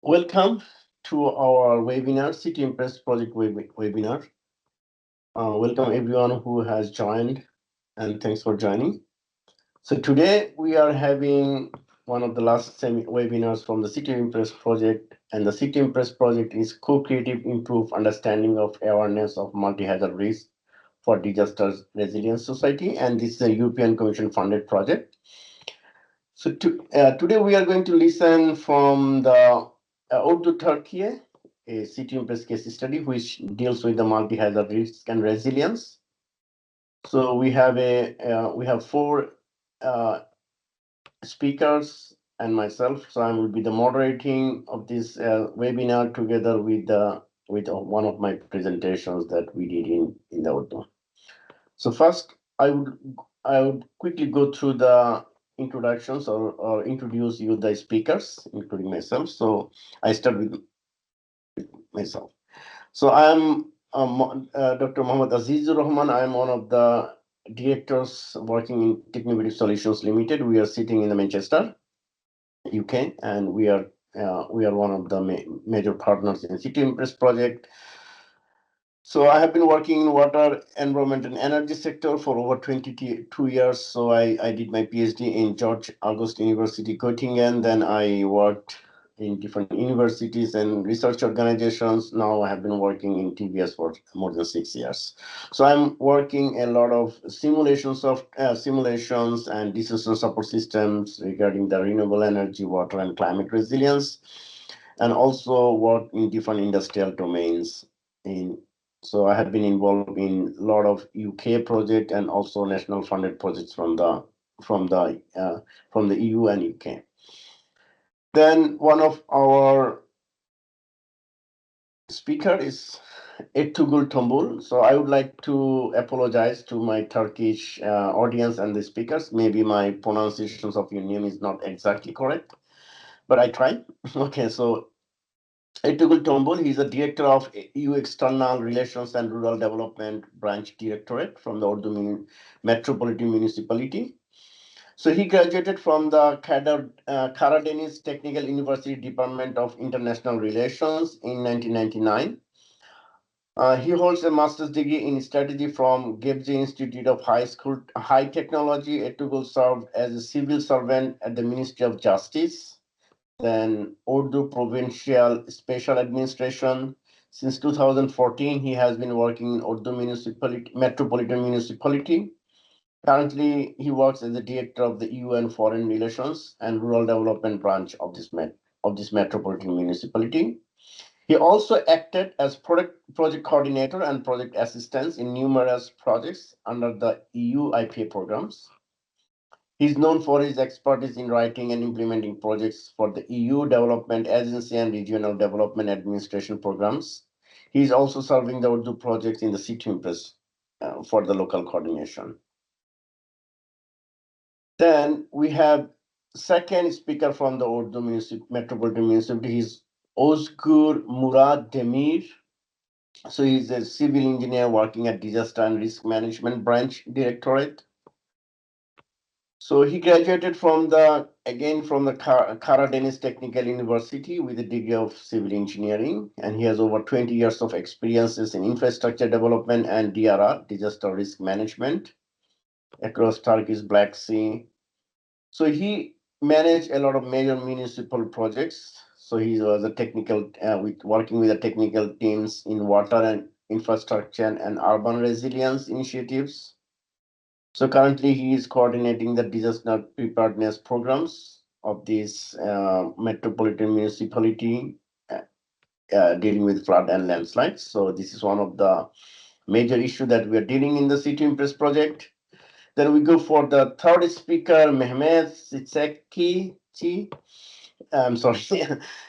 Welcome to our webinar, C2IMPRESS project webinar. Welcome everyone who has joined and thanks for joining. So today we are having one of the last webinars from the C2IMPRESS project, and the C2IMPRESS project is co-creative improve understanding of awareness of multi-hazard risk for disasters resilience society, and this is a European Commission funded project. So today we are going to listen from the Ordu Turkey, a C2IMPRESS case study which deals with the multi-hazard risk and resilience. So we have four speakers and myself. So I will be the moderating of this webinar together with one of my presentations that we did in the Urdu. So first, I would quickly go through the introductions or introduce you the speakers, including myself. So I start with myself. So I'm Dr. Mohammad Azizur Rahman. I'm one of the directors working in Technovative Solutions Limited. We are sitting in the Manchester, UK, and we are one of the major partners in the C2IMPRESS project. So I have been working in water, environment, and energy sector for over 22 years. So I did my PhD in George August University, Göttingen. Then I worked in different universities and research organizations. Now I have been working in TBS for more than 6 years. So I'm working a lot of simulations and decision support systems regarding the renewable energy, water, and climate resilience, and also work in different industrial domains. So I have been involved in a lot of UK project and also national funded projects from the EU and UK. Then one of our speaker is Ertuğrul Tombul. So I would like to apologize to my Turkish audience and the speakers. Maybe my pronunciations of your name is not exactly correct, but I try. Okay, so Ertuğrul Tombul, he's a director of EU External Relations and Rural Development Branch Directorate from the Ordu Metropolitan Municipality. So he graduated from the Karadeniz Technical University Department of International Relations in 1999. He holds a master's degree in strategy from Gebze Institute of High Technology. Ertuğrul served as a civil servant at the Ministry of Justice, then Ordu Provincial Special Administration. Since 2014, he has been working in Ordu Metropolitan Municipality. Currently, he works as the director of the EU and Foreign Relations and Rural Development branch of this metropolitan municipality. He also acted as project coordinator and project assistant in numerous projects under the EU IPA programs. He's known for his expertise in writing and implementing projects for the EU Development Agency and Regional Development Administration programs. He's also serving the Urdu projects in the C2IMPRESS for the local coordination. Then we have second speaker from the Ordu Metropolitan Municipality. He's Ozgur Murad Demir. So he's a civil engineer working at Disaster and Risk Management Branch Directorate. So he graduated from the Karadeniz Technical University with a degree of civil engineering, and he has over 20 years of experiences in infrastructure development and DRR, disaster risk management, across Turkey's Black Sea. So he managed a lot of major municipal projects. So he was working with the technical teams in water and infrastructure and urban resilience initiatives. So currently he is coordinating the disaster preparedness programs of this metropolitan municipality dealing with flood and landslides. So this is one of the major issues that we are dealing in the C2IMPRESS project. Then we go for the third speaker, Mehmet Sitseki. I'm sorry,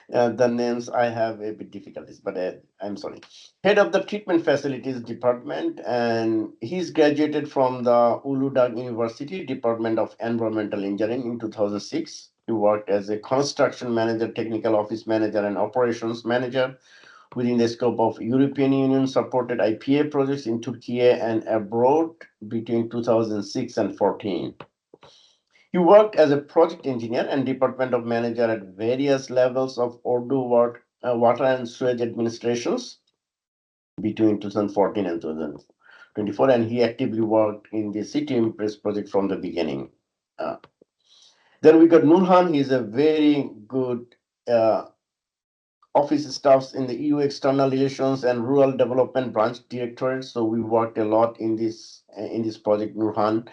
the names I have a bit difficulties, but I'm sorry. Head of the Treatment Facilities Department, and he's graduated from the Uludağ University Department of Environmental Engineering in 2006. He worked as a construction manager, technical office manager, and operations manager within the scope of European Union supported IPA projects in Turkey and abroad between 2006 and 14. He worked as a project engineer and department of manager at various levels of Ordu water and sewage administrations between 2014 and 2024, and he actively worked in the C2IMPRESS project from the beginning. Uh, then we got Nurhan. He's a very good uh, office staffs in the EU External Relations and Rural Development Branch Directorate. So we worked a lot in this project, Nurhan.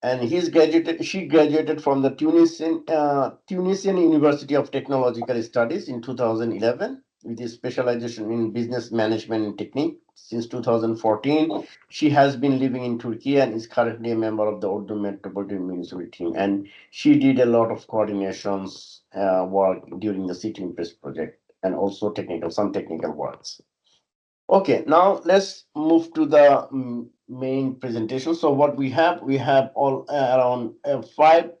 And she graduated from the Tunisian University of Technological Studies in 2011 with a specialization in business management and technique. Since 2014, she has been living in Turkey and is currently a member of the Ordu Metropolitan Municipal team. And she did a lot of coordinations work during the C2IMPRESS project and also some technical works. Okay, now let's move to the main presentation. So what we have all around 5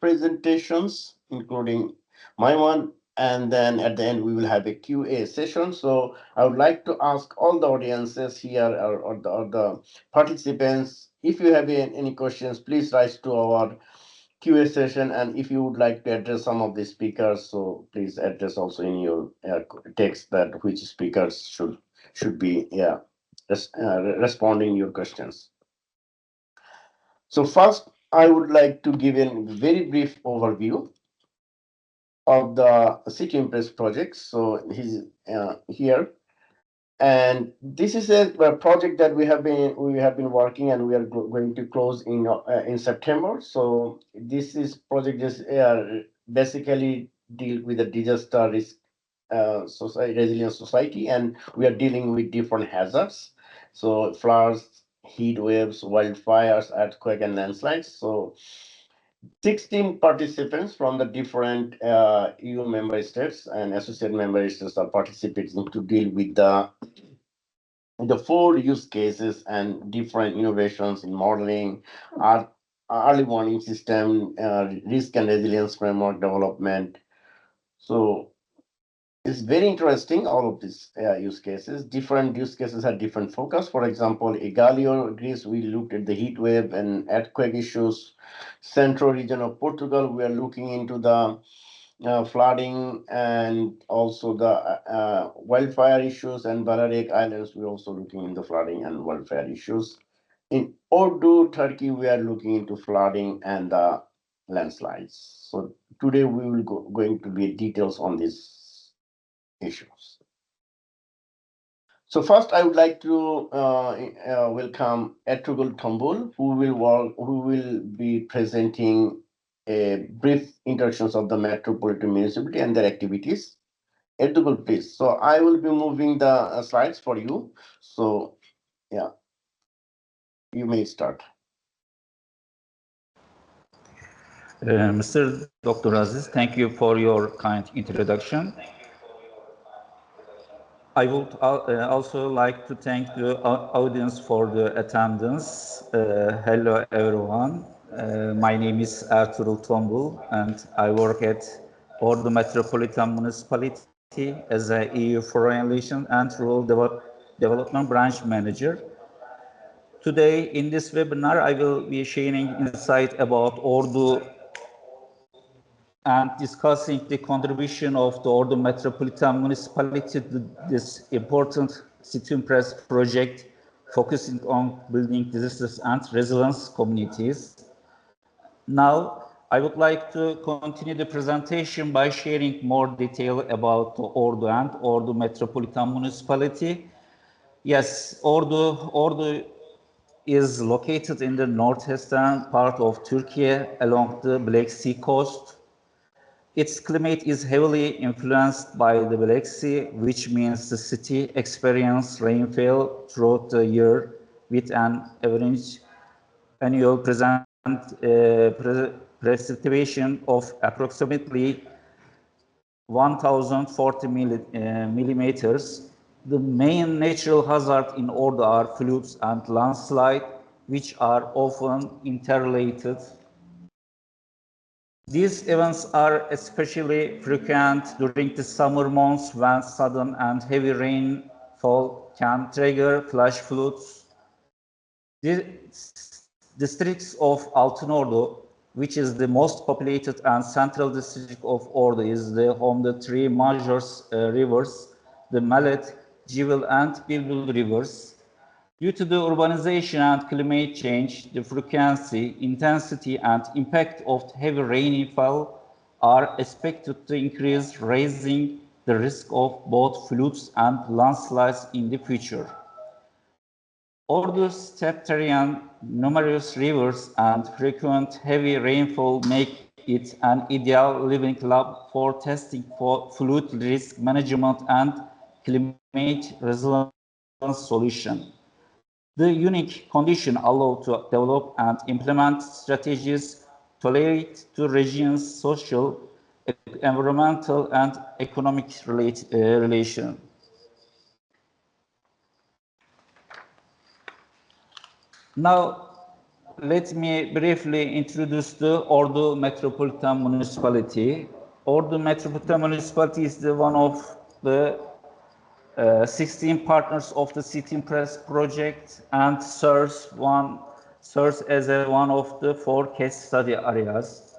presentations, including my one, and then at the end we will have a QA session. So I would like to ask all the audiences here or the participants, if you have any questions, please write to our QA session, and if you would like to address some of the speakers, so please address also in your text that which speakers should be responding your questions. So first, I would like to give a very brief overview of the C2IMPRESS project. So he's here. And this is a project that we have been working, and we are going to close in September. So this project is basically deal with the disaster risk resilient society, and we are dealing with different hazards. So floods, heat waves, wildfires, earthquake, and landslides. So 16 participants from the different EU member states and associate member states are participating to deal with the 4 use cases and different innovations in modeling, early warning system, risk and resilience framework development. So it's very interesting, all of these use cases. Different use cases have different focus. For example, Egalio, Greece, we looked at the heat wave and earthquake issues. Central region of Portugal, we are looking into the flooding and also the wildfire issues, and Balearic Islands, we're also looking into flooding and wildfire issues. In Ordu, Turkey, we are looking into flooding and landslides. So today we will going to be details on these issues. So first, I would like to welcome Ertuğrul Tombul, who will be presenting a brief introductions of the metropolitan municipality and their activities. Ertuğrul, please. So I will be moving the slides for you. So yeah, you may start. Mr. Dr. Aziz, thank you for your kind introduction. I would also like to thank the audience for the attendance. Hello, everyone. My name is Ertuğrul Tombul, and I work at Ordu Metropolitan Municipality as a EU Foreign Relations and Rural Development Branch Manager. Today, in this webinar, I will be sharing insight about Ordu and discussing the contribution of the Ordu Metropolitan Municipality to this important C2IMPRESS project, focusing on building disaster and resilience communities. Now, I would like to continue the presentation by sharing more detail about the Ordu and Ordu Metropolitan Municipality. Yes, Ordu is located in the northeastern part of Turkey along the Black Sea coast. Its climate is heavily influenced by the Black Sea, which means the city experiences rainfall throughout the year with an average annual precipitation of approximately 1,040 millimeters. The main natural hazards in Ordu are floods and landslide, which are often interrelated. These events are especially frequent during the summer months when sudden and heavy rainfall can trigger flash floods. The districts of Altınordu, which is the most populated and central district of Ordu, is the home to three major rivers, the Malet, Jewel, and Bilbil rivers. Due to the urbanization and climate change, the frequency, intensity, and impact of heavy rainfall are expected to increase, raising the risk of both floods and landslides in the future. Ordu's steppe terrain, numerous rivers, and frequent heavy rainfall make it an ideal living lab for testing for flood risk management and climate resilience solution. The unique condition allow to develop and implement strategies tailored to regions' social, environmental, and economic relation. Now, let me briefly introduce the Ordu Metropolitan Municipality. Ordu Metropolitan Municipality is one of the 16 partners of the C2IMPRESS project and serves as one of the 4 case study areas.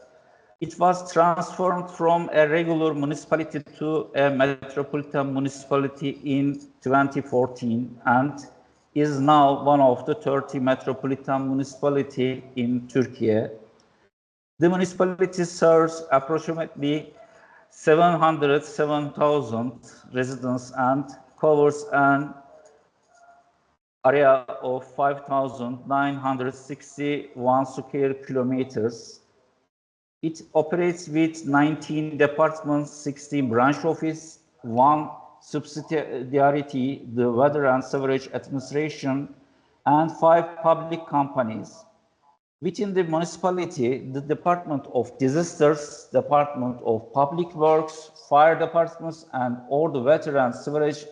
It was transformed from a regular municipality to a metropolitan municipality in 2014 and is now one of the 30 metropolitan municipalities in Turkey. The municipality serves approximately 707,000 residents and covers an area of 5,961 square kilometers. It operates with 19 departments, 16 branch offices, 1 subsidiary, the Water and Sewerage Administration, and 5 public companies. Within the municipality, the Department of Disasters, Department of Public Works, fire departments, and all the water and sewerage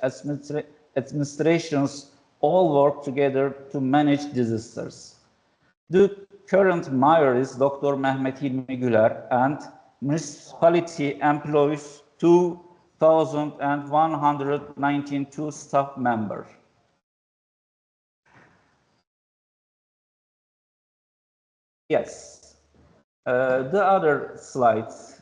administrations all work together to manage disasters. The current mayor is Dr. Mehmet Hilmi Güler, and municipality employs 2,192 staff members. Yes. The other slides.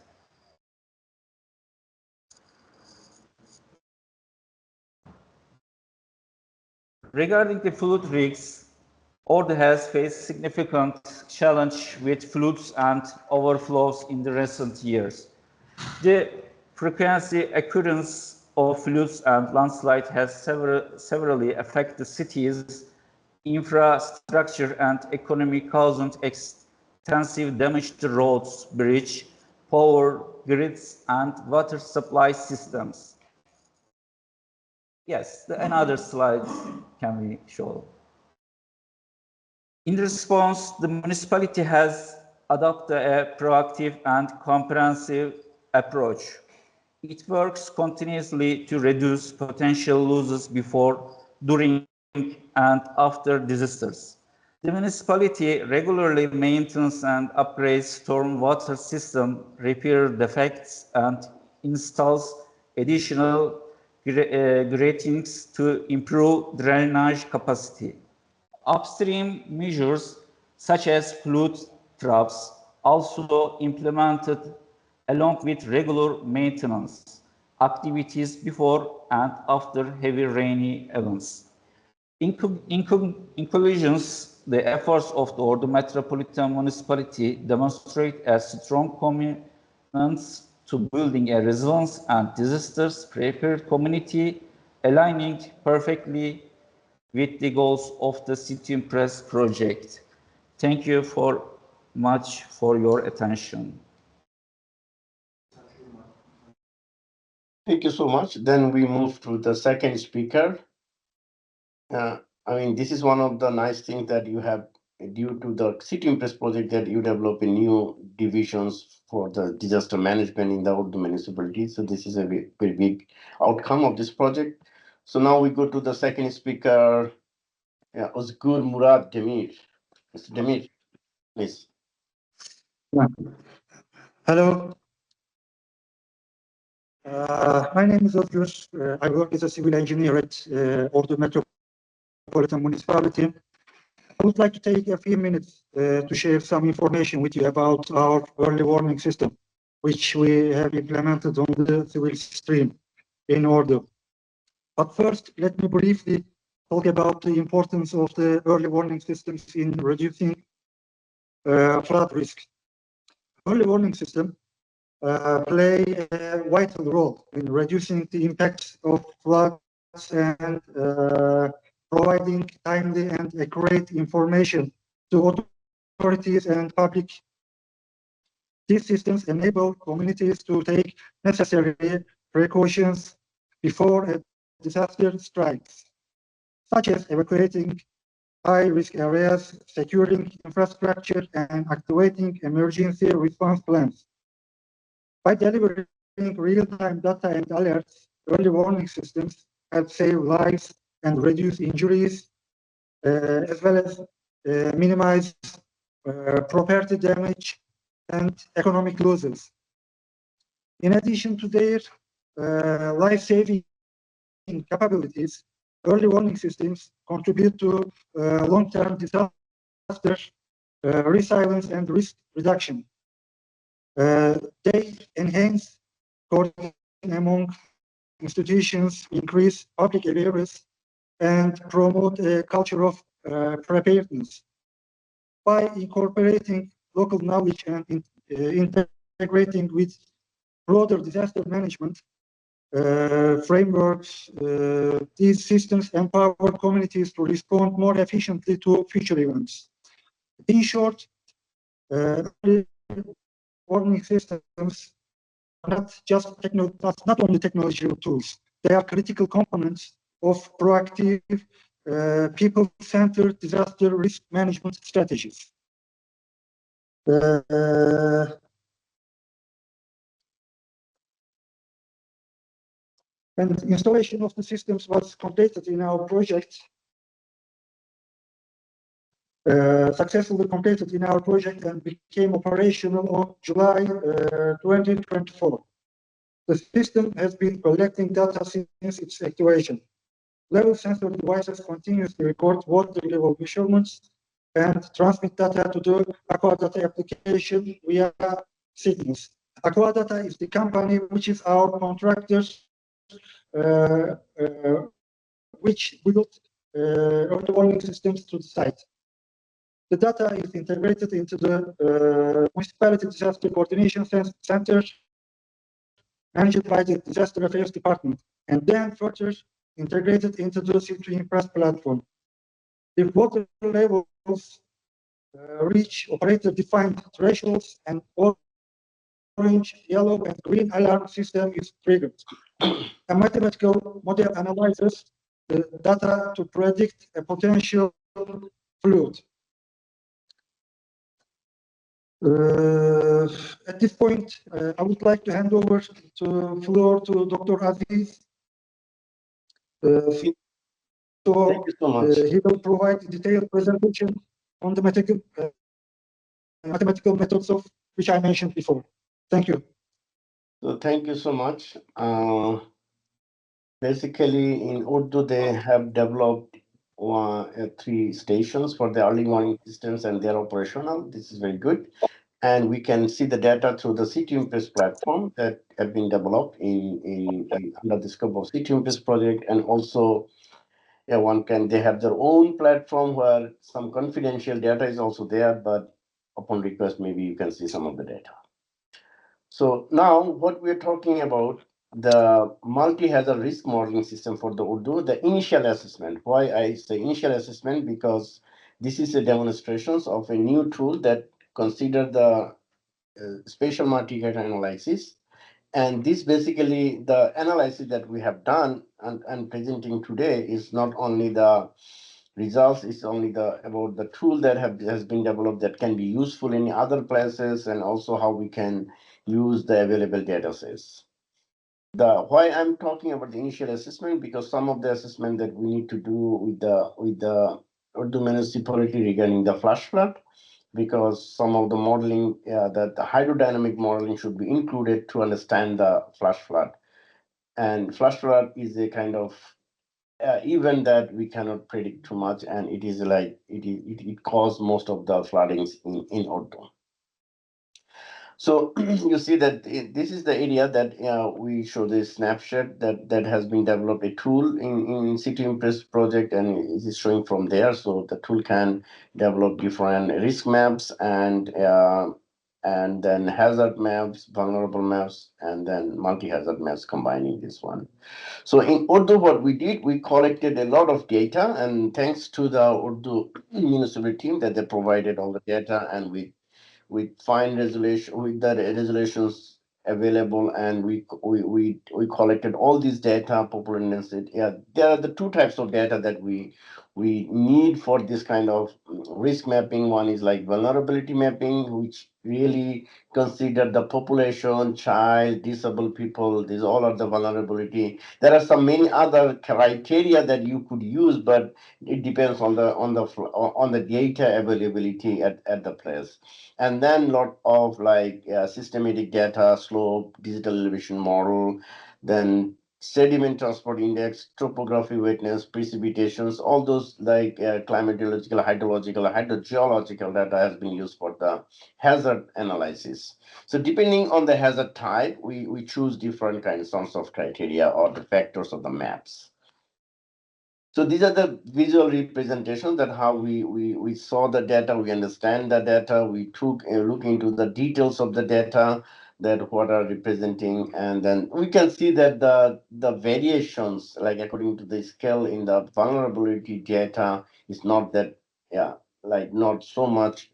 Regarding the flood risks, Ordu has faced significant challenge with floods and overflows in the recent years. The frequency occurrence of floods and landslides has severely affected the city's infrastructure and economy, causing extensive damage to roads, bridges, power grids, and water supply systems. Yes, another slide can we show. In response, the municipality has adopted a proactive and comprehensive approach. It works continuously to reduce potential losses before, during, and after disasters. The municipality regularly maintains and upgrades storm water system, repair defects, and installs additional gratings to improve drainage capacity. Upstream measures such as flood traps also implemented along with regular maintenance activities before and after heavy rainy events. In conclusion, the efforts of the Ordu Metropolitan Municipality demonstrate a strong commitment to building a resilient and disaster-prepared community, aligning perfectly with the goals of the C2IMPRESS project. Thank you much for your attention. Thank you so much. Then we move to the second speaker. This is one of the nice things that you have due to the C2IMPRESS project that you develop in new divisions for the disaster management in the Ordu municipality. So this is a very big outcome of this project. So now we go to the second speaker, Özgür Murat Demir. Mr. Demir, please. Hello. My name is Özgür. I work as a civil engineer at Ordu Metropolitan Municipality. I would like to take a few minutes to share some information with you about our early warning system, which we have implemented on the civil stream in Ordu. But first, let me briefly talk about the importance of the early warning systems in reducing flood risk. Early warning system play a vital role in reducing the impacts of floods and providing timely and accurate information to authorities and public. These systems enable communities to take necessary precautions before a disaster strikes, such as evacuating high-risk areas, securing infrastructure, and activating emergency response plans. By delivering real-time data and alerts, early warning systems help save lives and reduce injuries, as well as minimize property damage and economic losses. In addition to their life-saving capabilities, early warning systems contribute to long-term disaster resilience and risk reduction. They enhance coordination among institutions, increase public awareness, and promote a culture of preparedness. By incorporating local knowledge and integrating with broader disaster management frameworks, these systems empower communities to respond more efficiently to future events. In short, early warning systems are not only technological tools, they are critical components of proactive, people-centered disaster risk management strategies. And installation of the systems was completed in our project, successfully completed in our project and became operational on July 2024. The system has been collecting data since its activation. Level sensor devices continuously record water level measurements and transmit data to the Aquadata application via signals. Aquadata is the company which is our contractors, which built early warning systems to the site. The data is integrated into the municipality disaster coordination center managed by the disaster affairs department, and then further integrated into the C2IMPRESS platform. If water levels reach operator-defined thresholds, an orange, yellow, and green alarm system is triggered. A mathematical model analyzes the data to predict a potential flood. At this point, I would like to hand over the floor to Dr. Aziz. Thank you so much. He will provide a detailed presentation on the mathematical methods of which I mentioned before. Thank you. So thank you so much. Basically, in Urdu, they have developed 3 stations for the early warning systems, and they're operational. This is very good. And we can see the data through the C2IMPRESS platform that have been developed under the scope of C2IMPRESS project. And also, they have their own platform where some confidential data is also there, but upon request, maybe you can see some of the data. So now what we're talking about, the multi-hazard risk modeling system for the Urdu, the initial assessment. Why I say initial assessment? Because this is a demonstration of a new tool that consider the spatial multi-data analysis. And this basically, the analysis that we have done and presenting today is not only the results, it's only about the tool that has been developed that can be useful in other places, and also how we can use the available data sets. Why I'm talking about the initial assessment, because some of the assessment that we need to do with the Urdu municipality regarding the flash flood, because some of the modeling, that the hydrodynamic modeling should be included to understand the flash flood. And flash flood is a kind of even that we cannot predict too much, and it is like it caused most of the floodings in Ordu. So you see that this is the area that we show this snapshot that has been developed a tool in C2IMPRESS project, and it is showing from there. So the tool can develop different risk maps and then hazard maps, vulnerable maps, and then multi-hazard maps combining this one. So in Urdu, what we did, we collected a lot of data, and thanks to the Urdu municipal team that they provided all the data, and with fine resolution, with the resolutions available, and we collected all this data, popular density. Yeah, there are the two types of data that we need for this kind of risk mapping. One is like vulnerability mapping, which really consider the population, child, disabled people. These all are the vulnerability. There are some many other criteria that you could use, but it depends on the data availability at the place. And then lot of like systematic data, slope, digital elevation model, then sediment transport index, topography, wetness, precipitations, all those like climatological, hydrological, hydrogeological data has been used for the hazard analysis. So depending on the hazard type, we choose different kinds of criteria or the factors of the maps. So these are the visual representations that how we saw the data, we understand the data, we took a look into the details of the data that what are representing, and then we can see that the variations, like according to the scale in the vulnerability data, is not that, yeah, like not so much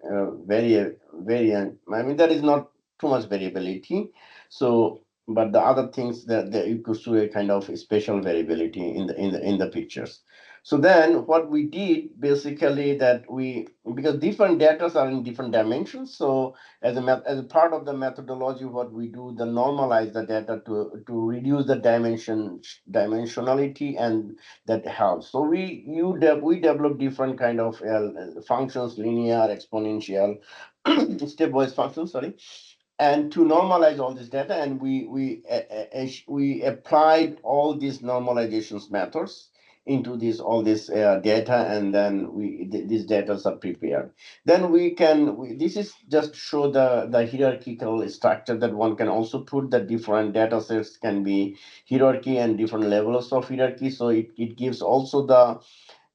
variant. I mean, there is not too much variability. So but the other things that you could see a kind of special variability in the pictures. So then what we did basically that we, because different data are in different dimensions. So as a part of the methodology, what we do, the normalize the data to reduce the dimensionality, and that helps. So we develop different kind of functions, linear, exponential, stepwise functions. Sorry, and to normalize all this data, and we applied all these normalizations methods into this all this data, and then these data are prepared. Then this is just show the hierarchical structure that one can also put the different data sets can be hierarchy and different levels of hierarchy. So it gives also the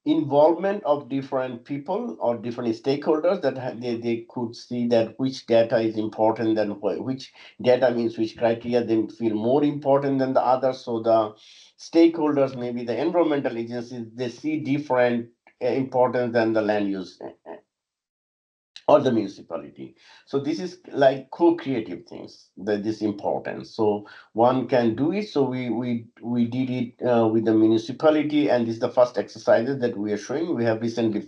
involvement of different people or different stakeholders that they could see that which data is important and which data means which criteria they feel more important than the others. So the stakeholders, maybe the environmental agencies, they see different importance than the land use or the municipality. So this is like co-creative things that is important. So one can do it. So we did it with the municipality, and this is the first exercises that we are showing. We have very recently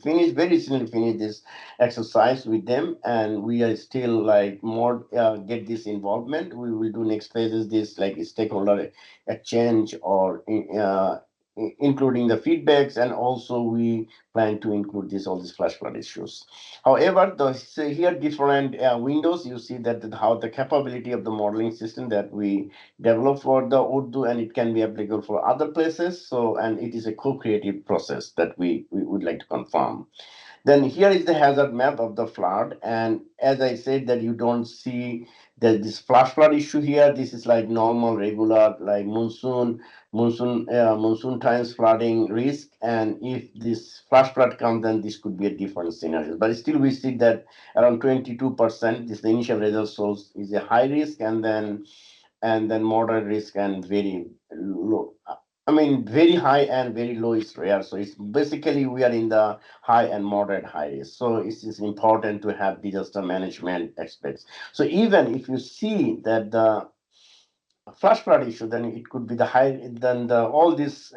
finished this exercise with them, and we are still like more get this involvement. We will do next phases this like stakeholder exchange or including the feedbacks, and also we plan to include this all these flash flood issues. However, here different windows, you see that how the capability of the modeling system that we develop for the Urdu, and it can be applicable for other places. So, and it is a co-creative process that we would like to confirm. Then here is the hazard map of the flood. And as I said that you don't see that this flash flood issue here. This is like normal, regular, like monsoon times flooding risk. And if this flash flood comes, then this could be a different scenario. But still we see that around 22%, this the initial result shows is a high risk, and then moderate risk and very low. I mean, very high and very low is rare. So it's basically we are in the high and moderate high risk. So it's important to have disaster management aspects. So even if you see that the flash flood issue, then it could be the high, then all this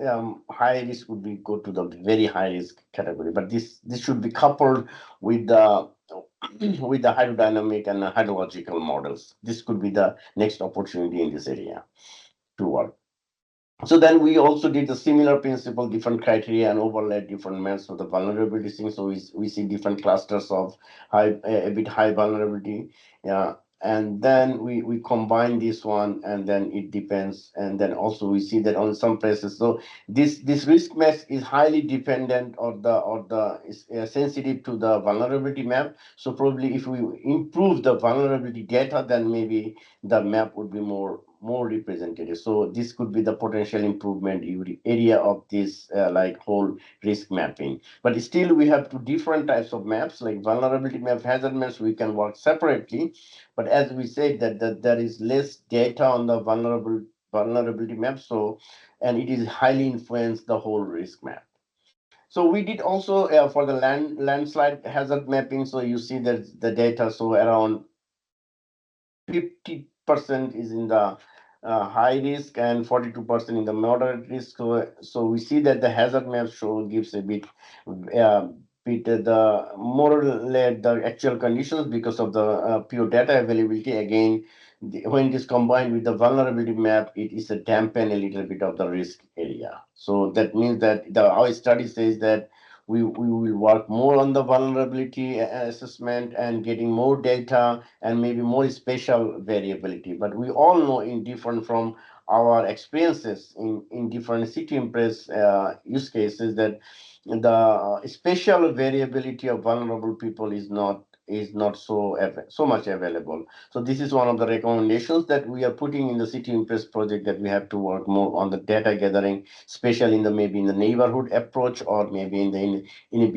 high risk would be go to the very high risk category. But this should be coupled with the with the hydrodynamic and hydrological models. This could be the next opportunity in this area to work. So then we also did a similar principle, different criteria, and overlaid different maps for the vulnerability thing. So we see different clusters of a bit high vulnerability. Yeah. and then we combine this one, and then it depends, and then also we see that on some places. So this risk map is highly dependent or is sensitive to the vulnerability map. So probably if we improve the vulnerability data, then maybe the map would be more representative. So this could be the potential improvement area of this like whole risk mapping. But still we have two different types of maps, like vulnerability map, hazard maps. We can work separately, but as we said that there is less data on the vulnerability map, so and it is highly influenced the whole risk map. So we did also for the landslide hazard mapping. So you see that the data, so around 50% is in the high risk and 42% in the moderate risk. So we see that the hazard map show gives a bit the more or less the actual conditions because of the pure data availability. Again, when it is combined with the vulnerability map, it is a dampen a little bit of the risk area. So that means that our study says that we will work more on the vulnerability assessment and getting more data and maybe more spatial variability. But we all know, in different from our experiences in different C2IMPRESS use cases, that the spatial variability of vulnerable people is not so much available. So this is one of the recommendations that we are putting in the C2IMPRESS project, that we have to work more on the data gathering, especially in the maybe in the neighborhood approach, or maybe in a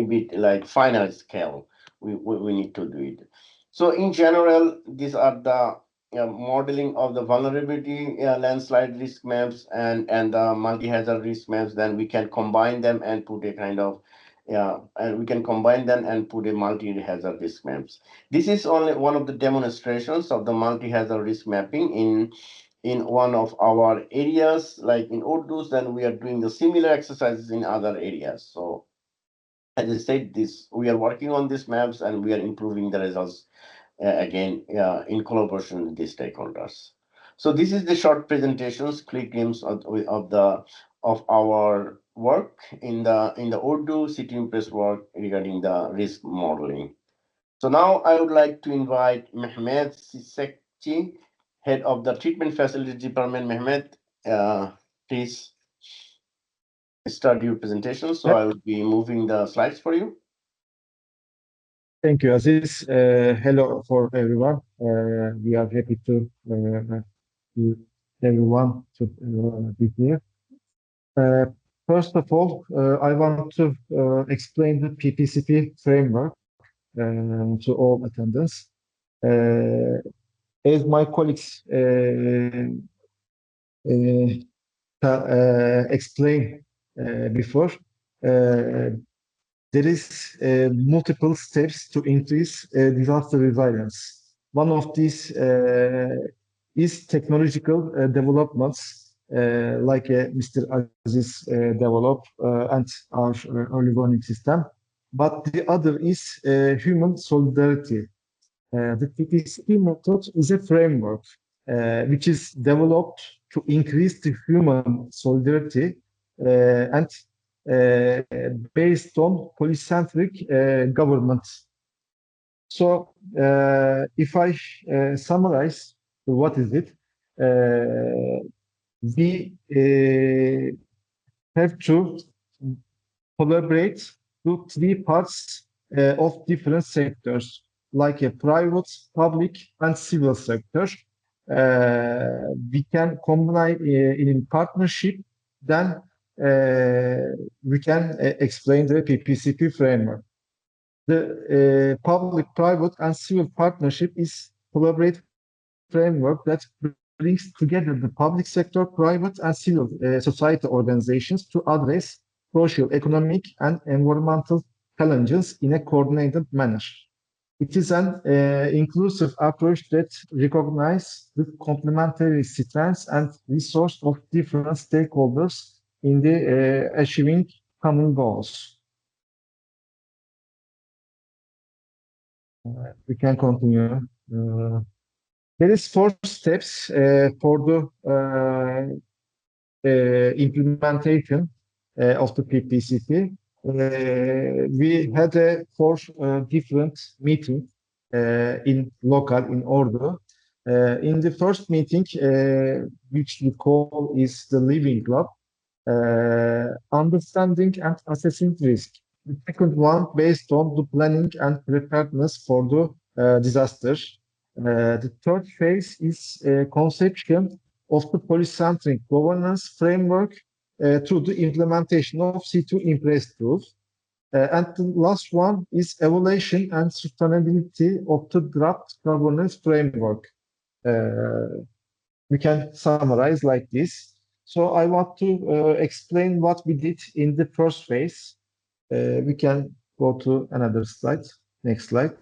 bit like final scale. We need to do it. So in general, these are the modeling of the vulnerability landslide risk maps and the multi-hazard risk maps. Then we can combine them and put a kind of and we can combine them and put a multi-hazard risk maps. This is only one of the demonstrations of the multi-hazard risk mapping in one of our areas, like in Ordu. Then we are doing the similar exercises in other areas. So as I said, this we are working on these maps and we are improving the results again in collaboration with the stakeholders. So this is the short presentations, quick glimpse of our work in the Ordu C2IMPRESS work regarding the risk modeling. So now I would like to invite Mehmet Sisekci, head of the treatment facility department. Mehmet, please start your presentation. So I will be moving the slides for you. Thank you, Aziz. Hello for everyone. We are happy to everyone to be here. First of all, I want to explain the PPCP framework to all attendants. As my colleagues explained before, there is multiple steps to increase disaster resilience. One of these is technological developments, like Mr. Aziz developed and our early warning system. But the other is human solidarity. The PPCP method is a framework which is developed to increase the human solidarity and based on polycentric government. So if I summarize what is it, we have to collaborate to three parts of different sectors, like a private, public, and civil sector. We can combine in partnership, then we can explain the PPCP framework. The public-private and civil partnership is collaborative framework that brings together the public sector, private and civil society organizations to address social, economic, and environmental challenges in a coordinated manner. It is an inclusive approach that recognizes the complementary strengths and resources of different stakeholders in the achieving common goals. We can continue. There is 4 steps for the implementation of the PPCP. We had 4 different meetings in local, in Ordu. In the first meeting, which we call is the Living Club, understanding and assessing risk. The second one based on the planning and preparedness for the disaster. The third phase is conception of the polycentric governance framework through the implementation of C2IMPRESS tools. And the last one is evaluation and sustainability of the draft governance framework. We can summarize like this. So I want to explain what we did in the first phase. We can go to another slide. Next slide.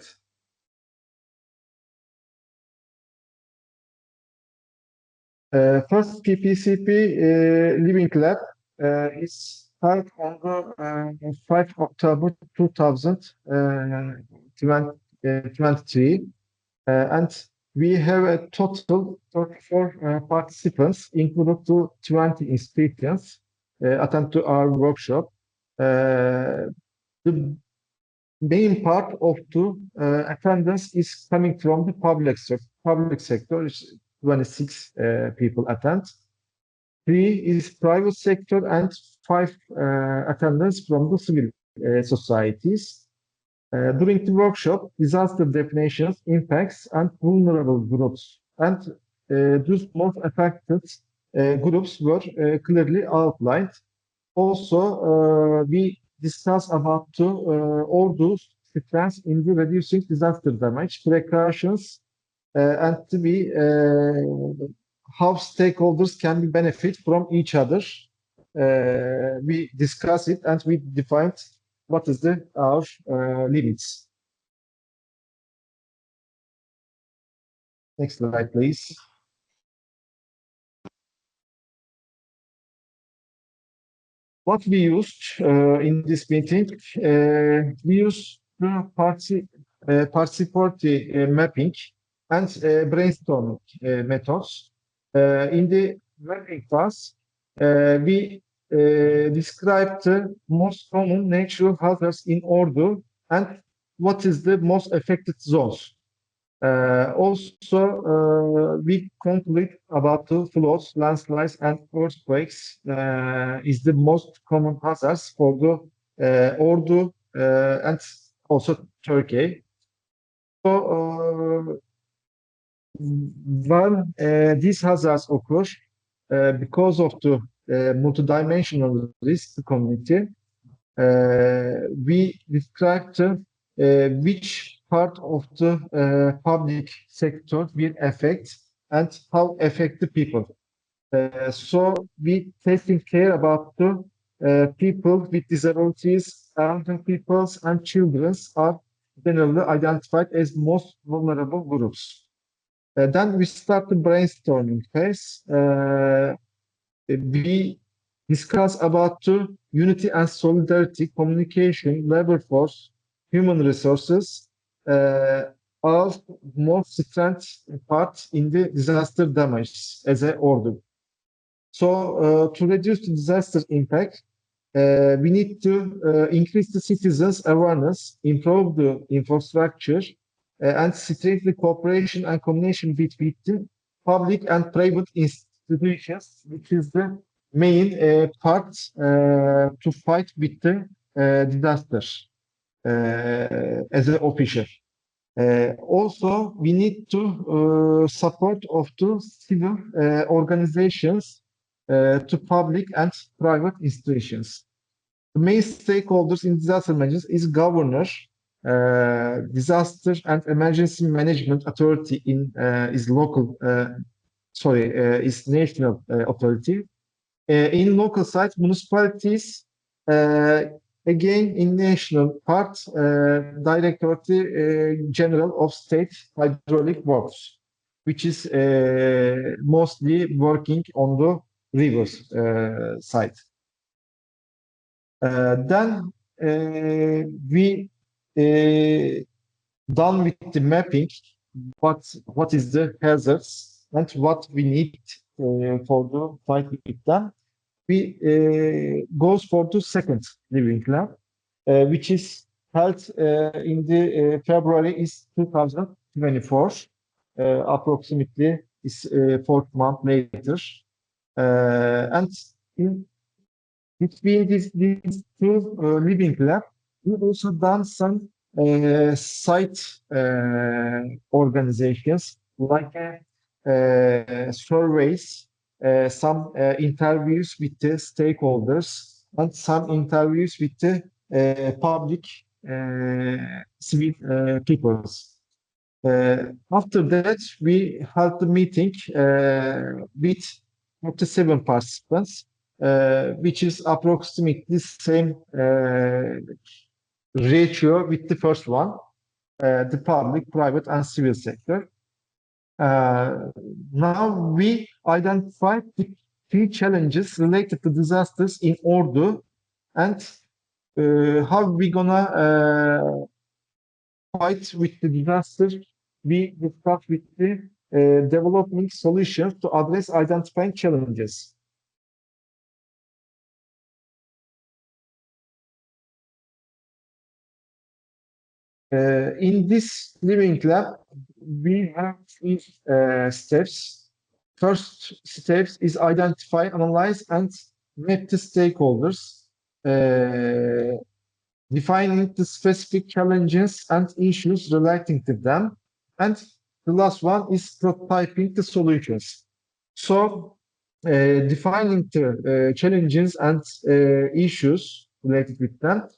First PPCP Living Lab is started on the 5 October 2023. And we have a total 34 participants, including to 20 institutions, attend to our workshop. The main part of the attendance is coming from the public sector. Public sector is 26 people attend. 3 is private sector and 5 attendance from the civil societies. During the workshop, disaster definitions, impacts, and vulnerable groups, and those most affected groups were clearly outlined. Also, we discussed about the Ordu's strengths in the reducing disaster damage, precautions, and how stakeholders can benefit from each other. We discussed it and we defined what is our limits. Next slide, please. What we used in this meeting, we used the participatory mapping and brainstorming methods. In the mapping phase, we described the most common natural hazards in Ordu and what is the most affected zones. Also, we conclude about the floods, landslides, and earthquakes is the most common hazards for the Ordu and also Turkey. So, when these hazards occur, because of the multidimensional risk community, we described which part of the public sector will affect and how affect the people. So we taking care about the people with disabilities, elderly peoples, and children are generally identified as most vulnerable groups. Then we start the brainstorming phase. We discuss about the unity and solidarity, communication, labor force, human resources, are most strength part in the disaster damage as an order. So to reduce the disaster impact, we need to increase the citizens' awareness, improve the infrastructure, and strengthen cooperation and coordination between the public and private institutions, which is the main part to fight with the disasters as an official. Also, we need to support of the civil organizations to public and private institutions. The main stakeholders in disaster management is governor, disaster and emergency management authority in is local, is national authority. In local sites, municipalities, again in national part, Directorate General of State Hydraulic Works, which is mostly working on the rivers side. Then we done with the mapping, what is the hazards and what we need for the fight with them. We goes for the second living lab, which is held in the February is 2024, approximately is fourth month later. And in between these two living lab, we've also done some site organizations like surveys, some interviews with the stakeholders, and some interviews with the public civil peoples. After that, we held the meeting with 47 participants, which is approximately the same ratio with the first one, the public, private, and civil sector. Now we identified the key challenges related to disasters in Ordu and how we gonna fight with the disaster. We discussed with the developing solutions to address identifying challenges. In this living lab, we have three steps. First steps is identify, analyze, and map the stakeholders, defining the specific challenges and issues relating to them. And the last one is prototyping the solutions. So defining the challenges and issues related with them,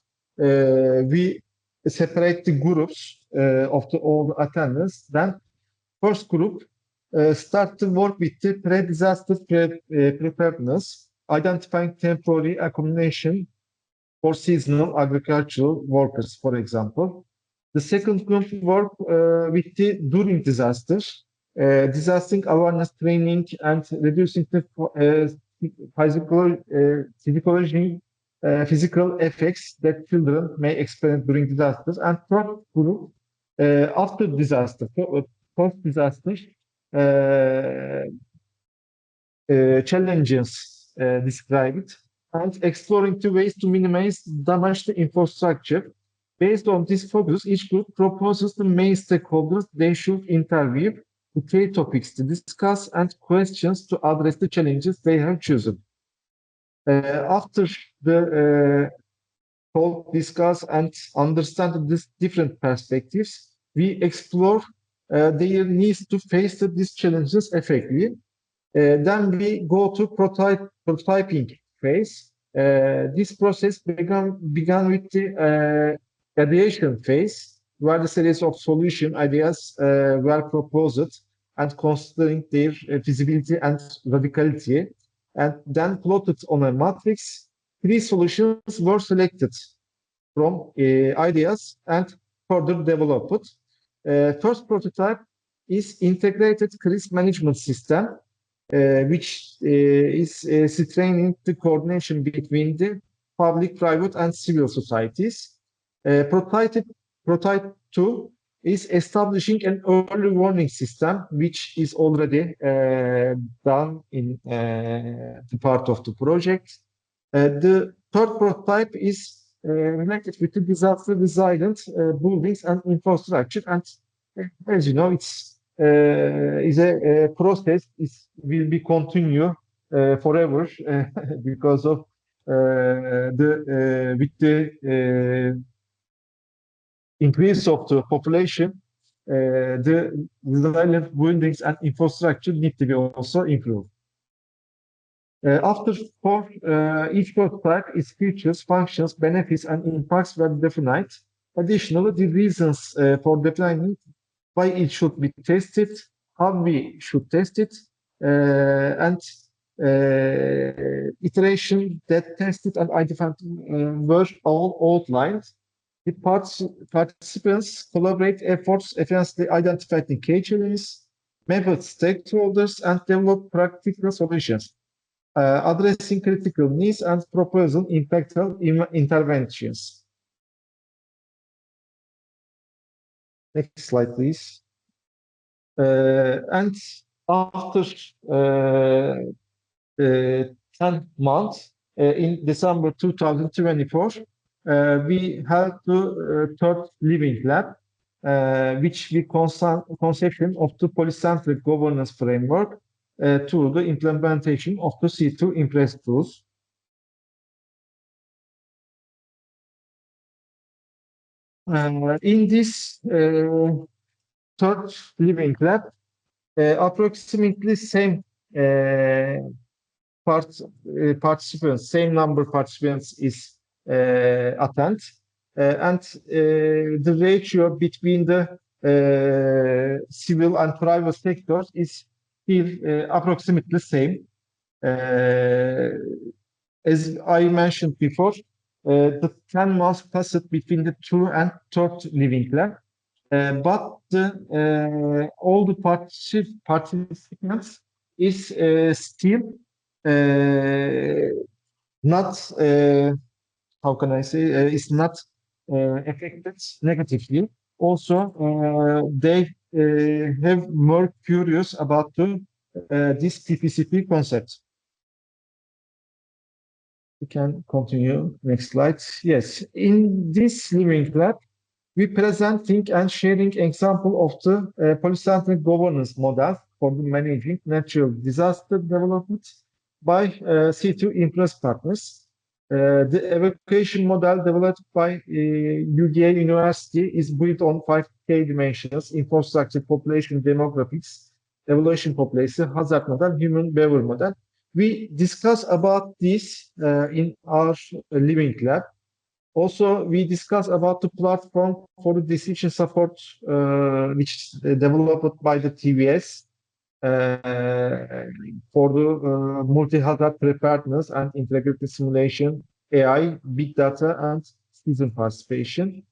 we separate the groups of all the attendants. Then first group start to work with the pre-disaster preparedness, identifying temporary accommodation for seasonal agricultural workers, for example. The second group work with the during disasters, disaster awareness training and reducing the physical effects that children may experience during disasters. And third group, after disaster, post-disaster challenges described, and exploring the ways to minimize damage to infrastructure. Based on this focus, each group proposes the main stakeholders they should interview, the key topics to discuss, and questions to address the challenges they have chosen. After the talk, discuss, and understand these different perspectives, we explore their needs to face these challenges effectively. Then we go to prototyping phase. This process began with the ideation phase, where the series of solution ideas were proposed and considering their feasibility and radicality, and then plotted on a matrix. Three solutions were selected from ideas and further developed. First prototype is integrated crisis management system, which is strengthening the coordination between the public, private, and civil societies. Prototype 2 is establishing an early warning system, which is already done in the part of the project. The third prototype is related with the disaster resilient buildings and infrastructure. And as you know, it's is a process. It will be continue forever because of the with the increase of the population, the resilient buildings and infrastructure need to be also improved. After for each prototype, its features, functions, benefits, and impacts were defined. Additionally, the reasons for defining why it should be tested, how we should test it, and iteration that tested and identified were all outlined. The participants collaborate efforts efficiently identified the key challenges, mapped stakeholders, and develop practical solutions, addressing critical needs and proposing impactful interventions. Next slide, please. And after 10 months, in December 2024, we have the third living lab, which we conception of the polycentric governance framework through the implementation of the C2IMPRESS tools. In this third living lab, approximately same participants, same number of participants is attend, and the ratio between the civil and private sectors is still approximately same. As I mentioned before, the 10 months passed between the two and third living lab, but all the participants is still not, how can I say, is not affected negatively. Also, they have more curious about this PPCP concept. We can continue. Next slide. Yes, in this living lab, we presenting and sharing example of the polycentric governance model for the managing natural disaster development by C2IMPRESS partners. The evacuation model developed by UGA University is built on 5K dimensions: infrastructure, population, demographics, evaluation population, hazard model, human behavior model. We discuss about this in our living lab. Also, we discuss about the platform for the decision support, which is developed by the TVS for the multi-hazard preparedness and integrity simulation, AI, big data, and citizen participation.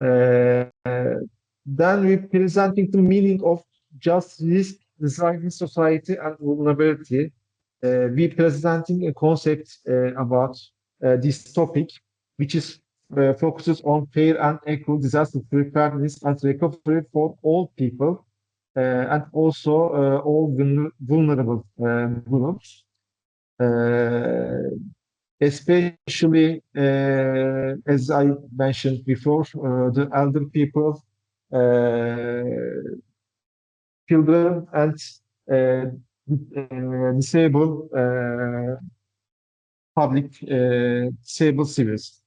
Then we presenting the meaning of just risk design society and vulnerability. We presenting a concept about this topic, which is focuses on fair and equal disaster preparedness and recovery for all people, and also all vulnerable groups, especially, as I mentioned before, the elder people, children, and disabled public disabled civils.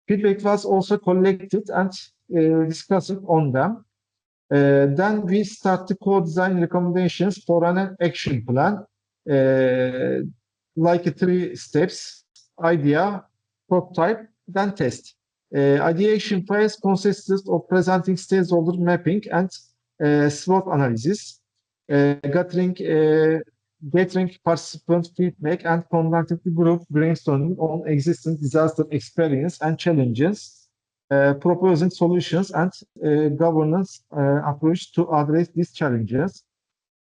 Feedback was also collected and discussed on them. Then we start to co-design recommendations for an action plan, like 3 steps: idea, prototype, then test. Ideation phase consists of presenting stakeholder mapping and SWOT analysis, gathering participant feedback, and conducting the group brainstorming on existing disaster experience and challenges, proposing solutions and governance approach to address these challenges.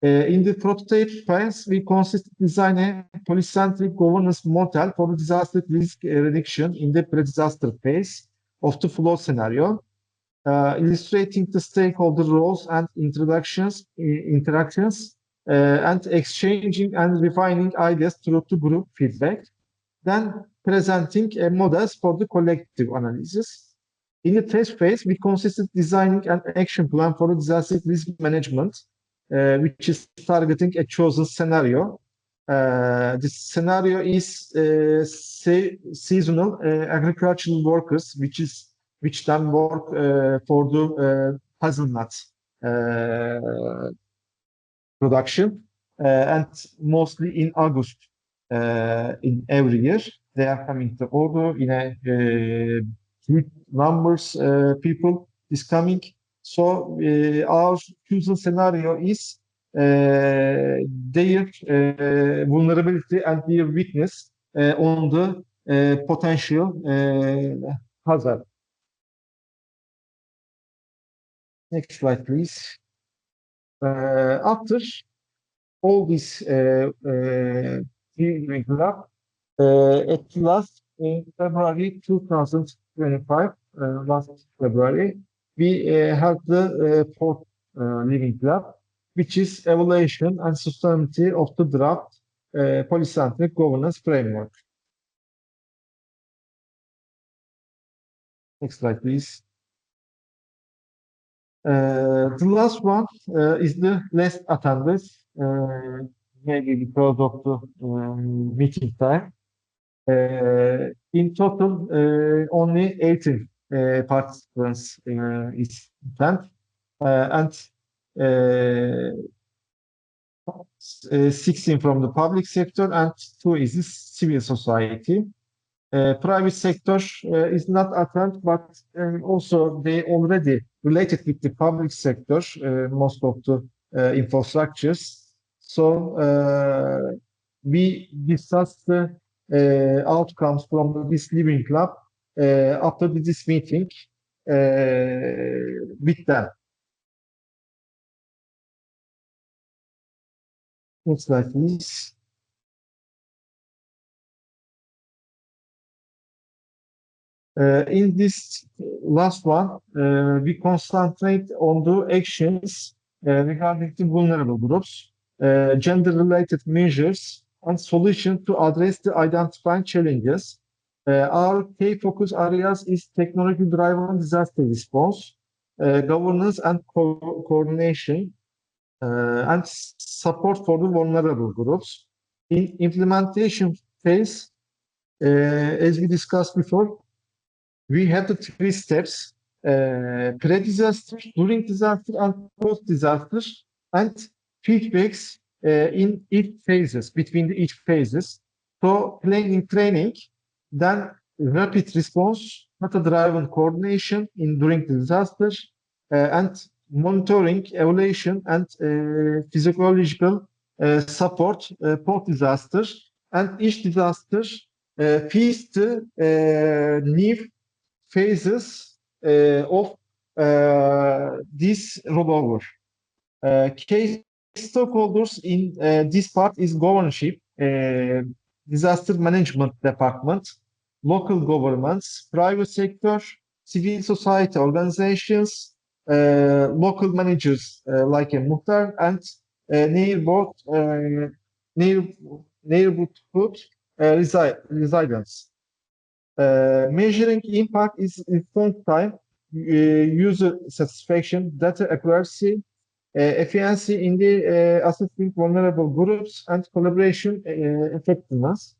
In the prototype phase, we consist design a polycentric governance model for disaster risk reduction in the pre-disaster phase of the flow scenario, illustrating the stakeholder roles and interactions, and exchanging and refining ideas through the group feedback, then presenting models for the collective analysis. In the test phase, we consisted designing an action plan for disaster risk management, which is targeting a chosen scenario. This scenario is seasonal agricultural workers, which then work for the hazelnut production, and mostly in August in every year. They are coming to Ordu in a huge numbers. People is coming. So our chosen scenario is their vulnerability and their weakness on the potential hazard. Next slide, please. After all this hearing lab, at last in February 2025, last February, we had the fourth living lab, which is evaluation and sustainability of the draft polycentric governance framework. Next slide, please. The last one is the last attended, maybe because of the meeting time. In total, only 18 participants is attend, and 16 from the public sector and 2 is the civil society. Private sector is not attend, but also they already related with the public sector, most of the infrastructures. So we discussed the outcomes from this living club after this meeting with them. Next slide, please. In this last one, we concentrate on the actions regarding the vulnerable groups, gender-related measures, and solutions to address the identified challenges. Our key focus areas is technology-driven disaster response, governance and coordination, and support for the vulnerable groups. In implementation phase, as we discussed before, we have the 3 steps: pre-disaster, during disaster, and post-disaster, and feedbacks in each phases, between each phases. So planning training, then rapid response, data-driven coordination in during the disaster, and monitoring, evaluation, and physiological support post-disaster. And each disaster faced new phases of this rollover. Key stakeholders in this part is governorship, disaster management department, local governments, private sector, civil society organizations, local managers like a muhtar, and neighborhood residents. Measuring impact is response time, user satisfaction, data accuracy, efficiency in the assessing vulnerable groups, and collaboration effectiveness.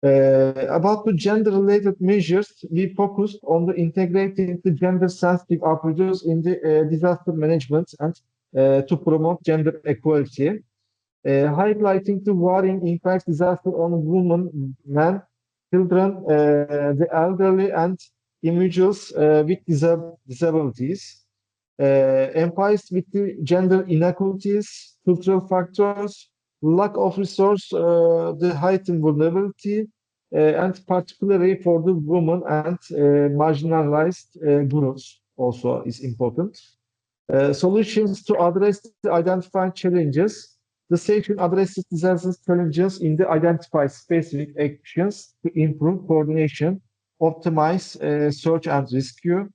About the gender-related measures, we focused on the integrating the gender-sensitive approaches in the disaster management and to promote gender equality, highlighting the varying impact disaster on women, men, children, the elderly, and individuals with disabilities, empathy with the gender inequalities, cultural factors, lack of resource, the heightened vulnerability, and particularly for the women and marginalized groups also is important. Solutions to address the identified challenges. The section addresses disaster challenges in the identified specific actions to improve coordination, optimize search and rescue,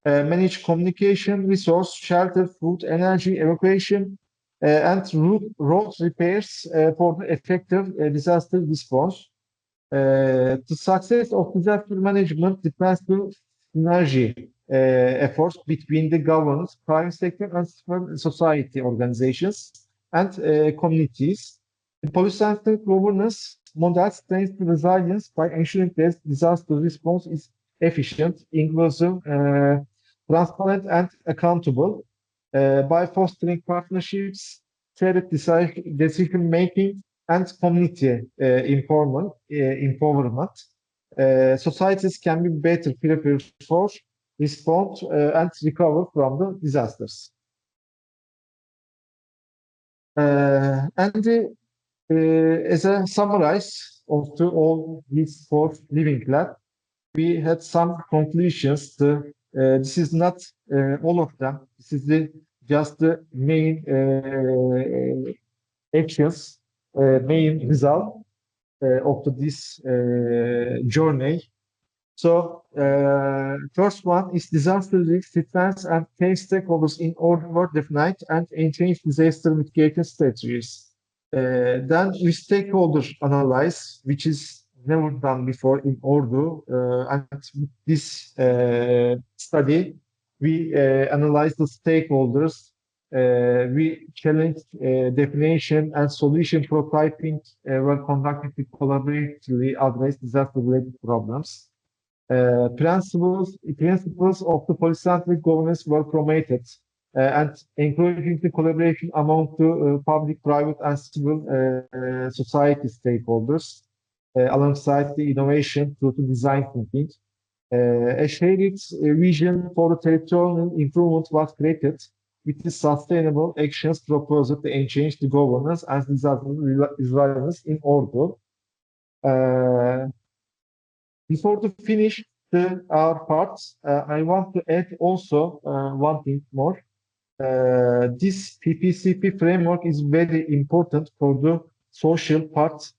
manage communication, resource, shelter, food, energy, evacuation, and road repairs for the effective disaster response. The success of disaster management depends on synergy efforts between the government, private sector, and civil society organizations and communities. The policy-centered governance model strengthens the resilience by ensuring that disaster response is efficient, inclusive, transparent, and accountable. By fostering partnerships, shared decision-making, and community empowerment, societies can be better prepared for, respond, and recover from the disasters. As a summarize of all these 4 living lab, we had some conclusions. This is not all of them. This is just the main actions, main result of this journey. So first one is disaster risk defense and key stakeholders in order were defined and change disaster mitigation strategies. Then we stakeholder analyze, which is never done before in Ordu. And with this study, we analyzed the stakeholders. We challenged definition and solution prototyping were conducted to collaboratively address disaster-related problems. Principles of the polycentric governance were promoted and encouraging the collaboration among the public, private, and civil society stakeholders alongside the innovation through the design thinking. A shared vision for the territorial improvement was created with the sustainable actions proposed to change the governance and disaster resilience in Ordu. Before to finish our parts, I want to add also one thing more. This PPCP framework is very important for the social part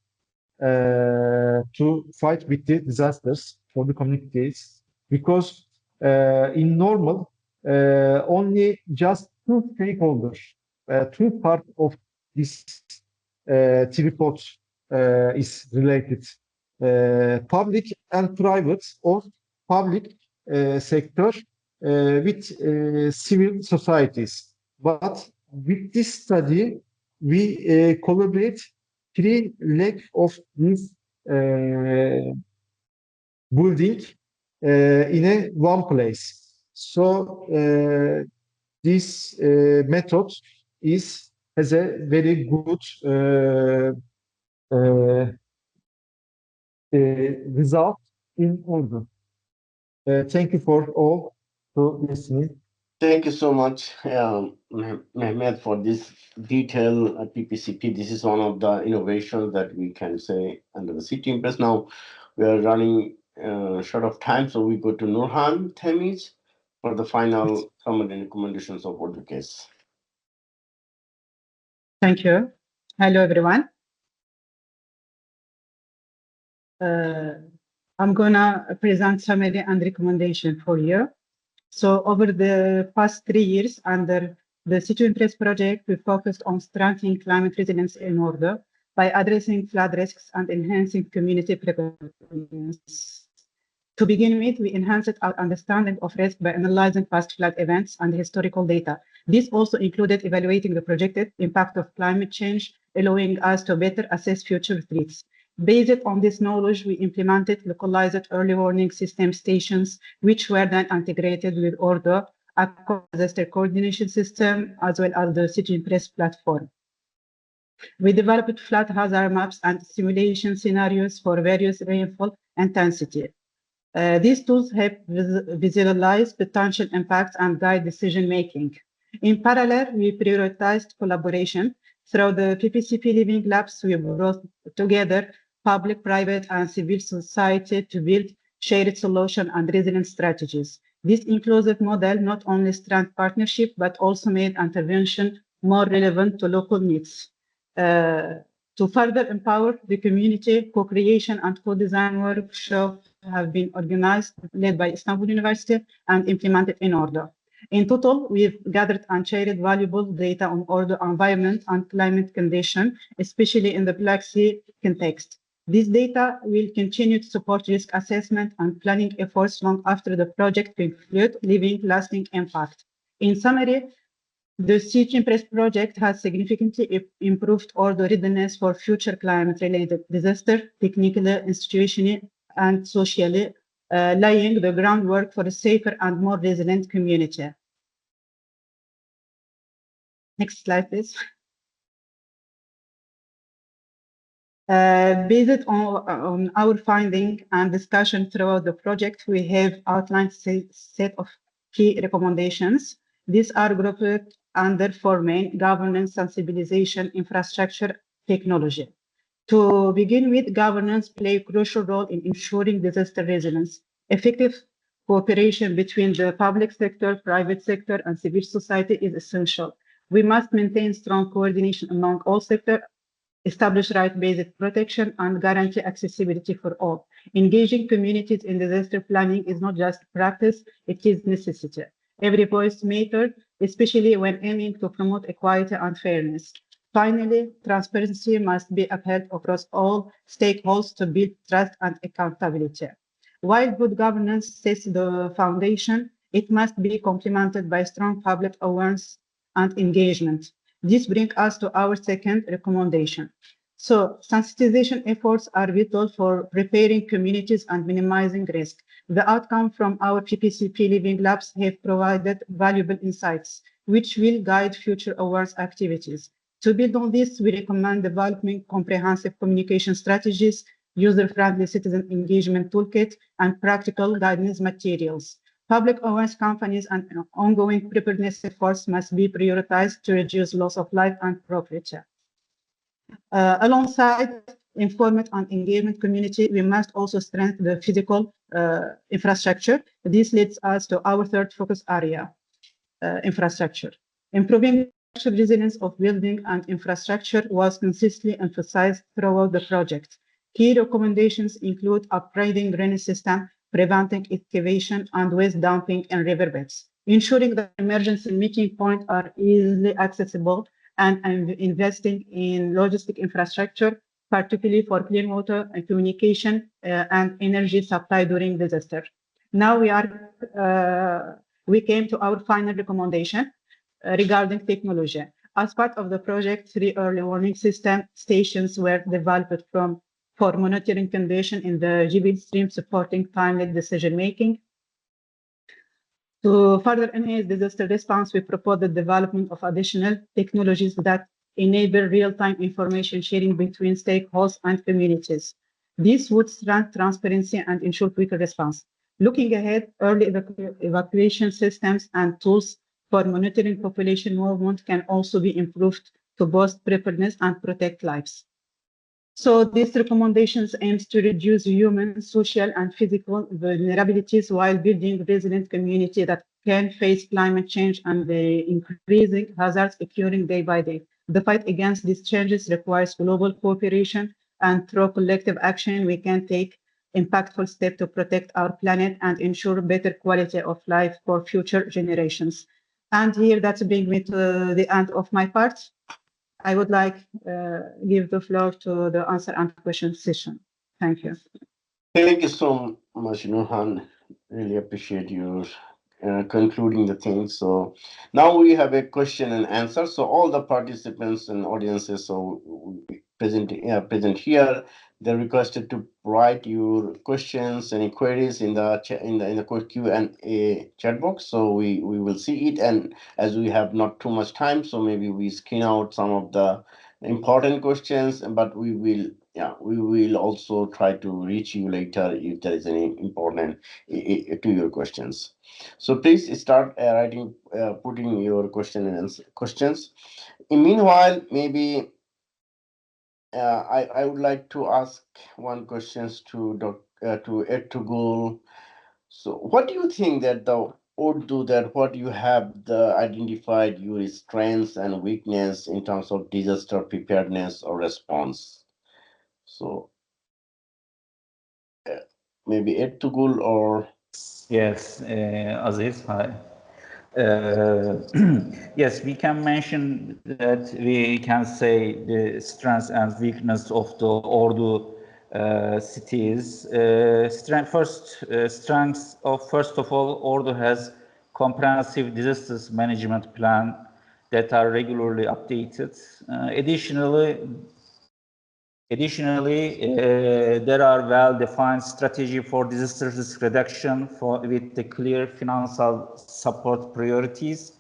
to fight with the disasters for the communities, because in normal, only just two stakeholders, two parts of this tripod is related. Public and private, or public sector with civil societies. But with this study, we collaborate three legs of this building in a one place. So this method has a very good result in order. Thank you for all for listening. Thank you so much, Mehmet, for this detailed PPCP. This is one of the innovations that we can say under the C2IMPRESS. Now we are running short of time, so we go to Nurhan Temiz for the final summary and recommendations of Ordu case. Thank you. Hello, everyone. I'm gonna present summary and recommendation for you. So over the past 3 years under the C2IMPRESS project, we focused on strengthening climate resilience in Ordu by addressing flood risks and enhancing community preparedness. To begin with, we enhanced our understanding of risk by analyzing past flood events and historical data. This also included evaluating the projected impact of climate change, allowing us to better assess future threats. Based on this knowledge, we implemented localized early warning system stations, which were then integrated with Ordu, a disaster coordination system, as well as the C2IMPRESS platform. We developed flood hazard maps and simulation scenarios for various rainfall intensity. These tools help visualize potential impacts and guide decision-making. In parallel, we prioritized collaboration. Through the PPCP Living Labs, we brought together public, private, and civil society to build shared solution and resilience strategies. This inclusive model not only strengthened partnership, but also made intervention more relevant to local needs. To further empower the community, co-creation and co-design workshops have been organized, led by Istanbul University and implemented in Ordu. In total, we've gathered and shared valuable data on Ordu environment and climate condition, especially in the Black Sea context. This data will continue to support risk assessment and planning efforts long after the project concludes, leaving lasting impact. In summary, the C2IMPRESS project has significantly improved Ordu readiness for future climate-related disaster, technically, institutionally, and socially, laying the groundwork for a safer and more resilient community. Next slide, please. Based on our finding and discussion throughout the project, we have outlined a set of key recommendations. These are grouped under four main: governance, sensibilization, infrastructure, technology. To begin with, governance plays a crucial role in ensuring disaster resilience. Effective cooperation between the public sector, private sector, and civil society is essential. We must maintain strong coordination among all sectors, establish right-based protection, and guarantee accessibility for all. Engaging communities in disaster planning is not just practice, it is necessity. Every voice matters, especially when aiming to promote equality and fairness. Finally, transparency must be upheld across all stakeholders to build trust and accountability. While good governance sets the foundation, it must be complemented by strong public awareness and engagement. This brings us to our second recommendation. So, sensitization efforts are vital for preparing communities and minimizing risk. The outcome from our PPCP living labs have provided valuable insights, which will guide future awareness activities. To build on this, we recommend developing comprehensive communication strategies, user-friendly citizen engagement toolkit, and practical guidance materials. Public awareness campaigns and ongoing preparedness efforts must be prioritized to reduce loss of life and property. Alongside informant and engagement community, we must also strengthen the physical infrastructure. This leads us to our third focus area, infrastructure. Improving resilience of building and infrastructure was consistently emphasized throughout the project. Key recommendations include upgrading drainage system, preventing excavation and waste dumping in riverbeds, ensuring that emergency meeting points are easily accessible, and investing in logistic infrastructure, particularly for clean water and communication and energy supply during disaster. Now we came to our final recommendation regarding technology. As part of the project, 3 early warning system stations were developed for monitoring conditions in the Jibil stream, supporting timely decision-making. To further enhance disaster response, we propose the development of additional technologies that enable real-time information sharing between stakeholders and communities. This would strengthen transparency and ensure quicker response. Looking ahead, early evacuation systems and tools for monitoring population movement can also be improved to boost preparedness and protect lives. So these recommendations aims to reduce human, social, and physical vulnerabilities while building resilient community that can face climate change and the increasing hazards occurring day by day. The fight against these changes requires global cooperation, and through collective action, we can take impactful steps to protect our planet and ensure better quality of life for future generations. And here, that brings me to the end of my part. I would like give the floor to the answer and question session. Thank you. Thank you so much, Nurhan. Really appreciate your concluding the thing. So now we have a question and answer. So all the participants and audiences present here, they're requested to write your questions and queries in the Q&A chat box. So we will see it, and as we have not too much time, so maybe we screen out some of the important questions, but we will also try to reach you later if there is any important to your questions. So please start writing, putting your questions. Meanwhile, maybe I would like to ask one questions to Ertugrul. So what do you think that the Urdu, that what you have identified your strengths and weakness in terms of disaster preparedness or response? So maybe Ertugrul or Yes, Aziz, hi. Yes, we can mention that we can say the strengths and weakness of the Ordu cities. First of all, Ordu has comprehensive disasters management plan that are regularly updated. Additionally, there are well-defined strategy for disaster risk reduction with the clear financial support priorities.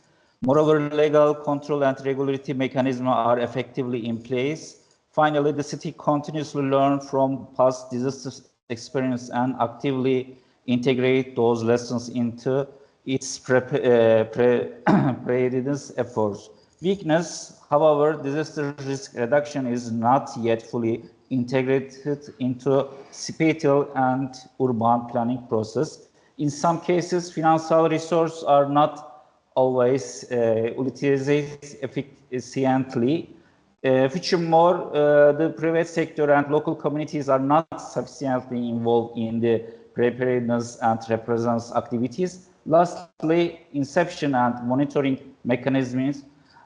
Moreover, legal control and regulatory mechanisms are effectively in place. Finally, the city continuously learns from past disaster experience and actively integrate those lessons into its preparedness efforts. Weakness, however, disaster risk reduction is not yet fully integrated into spatial and urban planning process. In some cases, financial resources are not always utilized efficiently. Furthermore, the private sector and local communities are not sufficiently involved in the preparedness and represents activities. Lastly, inception and monitoring mechanisms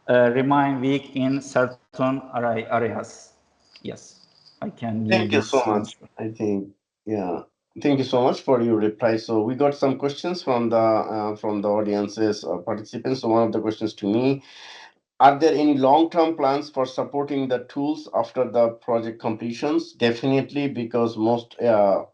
remain weak in certain areas. Yes, I can give Thank you so this much. answer. I think, yeah. Thank you so much for your reply. So we got some questions from the audiences participants. So one of the questions to me: are there any long-term plans for supporting the tools after the project completions? Definitely, because most of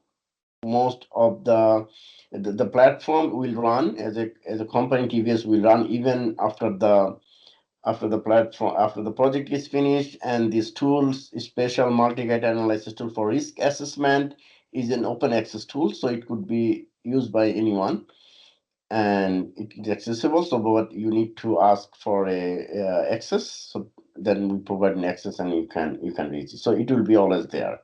the platform will run as a company. TVS will run even after the platform, after the project is finished. And these tools, special multi-gate analysis tool for risk assessment, is an open access tool, so it could be used by anyone and it is accessible. So but you need to ask for a access, so then we provide an access and you can reach it, so it will be always there.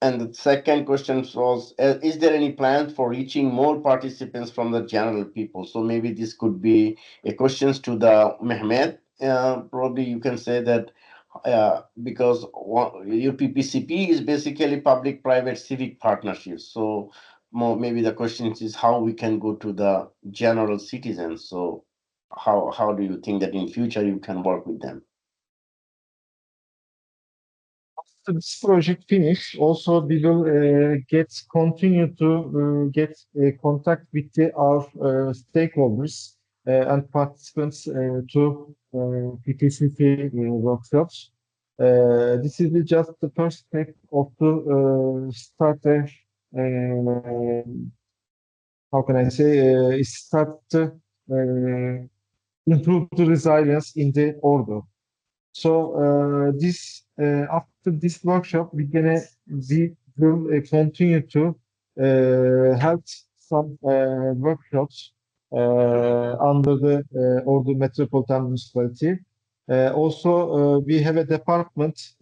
And the second question was, is there any plan for reaching more participants from the general people? So maybe this could be a questions to the Mehmet. Probably you can say that because your PPCP is basically public-private civic partnerships. So more, maybe the question is how we can go to the general citizens. So how do you think that in future you can work with them? After this project finish, also we will continue to get contact with our stakeholders and participants to PPCP workshops. This is just the first step of the start a how can I say start to improve the resilience in the order. So after this workshop, we will continue to have some workshops under the Ordu Metropolitan Municipality. Also, we have a department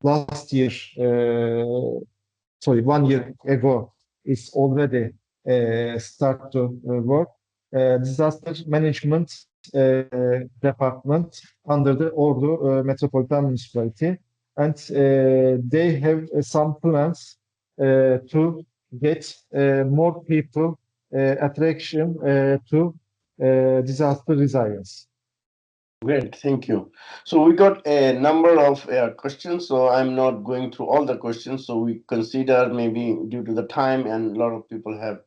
last year, sorry, 1 year ago, it's already start to work. Disaster management department under the Ordu Metropolitan Municipality, and they have some plans to get more people attraction to disaster resilience. Great, thank you. So we got a number of questions, so I'm not going through all the questions. So we consider maybe due to the time and a lot of people have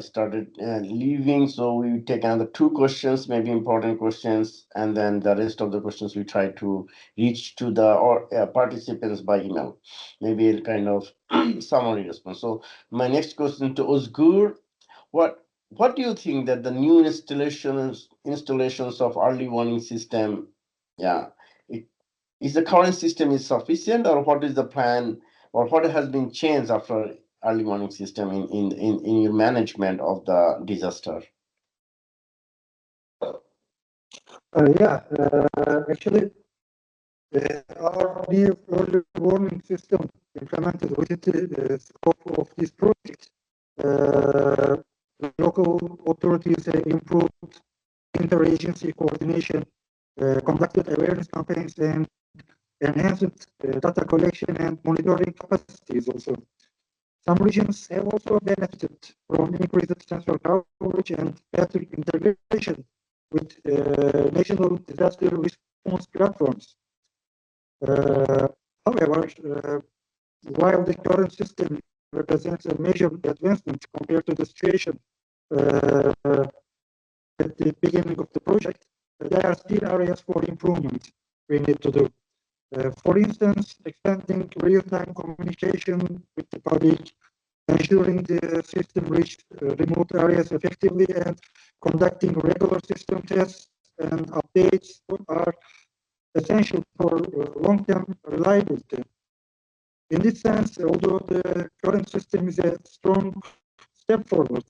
started leaving. So we take another two questions, maybe important questions, and then the rest of the questions we try to reach to the participants by email. Maybe a kind of summary response. So my next question to Özgür: what do you think that the new installations of early warning system, yeah, it, is the current system is sufficient, or what is the plan, or what has been changed after early warning system in your management of the disaster? Actually, our new early warning system implemented within the scope of this project. Local authorities improved interagency coordination, conducted awareness campaigns, and enhanced data collection and monitoring capacities also. Some regions have also benefited from increased sensor coverage and better integration with national disaster response platforms. However, while the current system represents a major advancement compared to the situation at the beginning of the project, there are still areas for improvement we need to do. For instance, expanding real-time communication with the public, ensuring the system reached remote areas effectively, and conducting regular system tests and updates are essential for long-term reliability. In this sense, although the current system is a strong step forward,